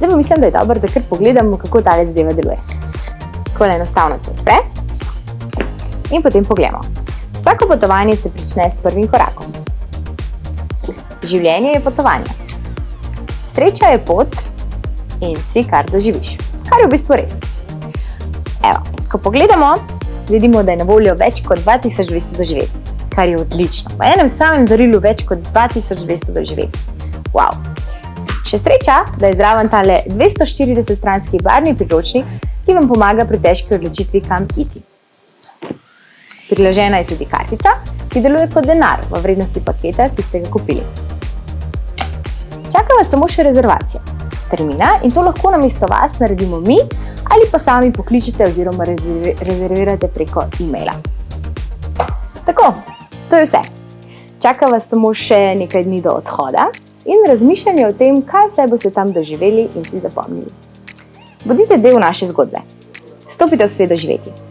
Zdaj pa mislim, da je dobro, da kar pogledamo, kako tale zadeva deluje. Tako enostavno se odpre in potem pogledamo. Vsako potovanje se prične s prvim korakom. Življenje je potovanje. Sreča je pot in si kar doživiš, kar je v bistvu res. Evo, ko pogledamo, vidimo, da je na voljo več kot 2200 doživetij, kar je odlično. V enem samem darilu več kot 2200 doživetij. Wow! Še sreča, da je zraven tale 240-stranski barvni priročnik, ki vam pomaga pri težki odločitvi, kam iti. Priložena je tudi kartica, ki deluje kot denar v vrednosti paketa, ki ste ga kupili. Čaka vas samo še rezervacija termina in to lahko namesto vas naredimo mi ali pa sami pokličete oziroma rezervirate preko e-maila. Tako, to je vse. Čaka vas samo še nekaj dni do odhoda in razmišljanje o tem, kaj vse boste tam doživeli in si zapomnili. Bodite del naše zgodbe. Stopite v svet doživetij.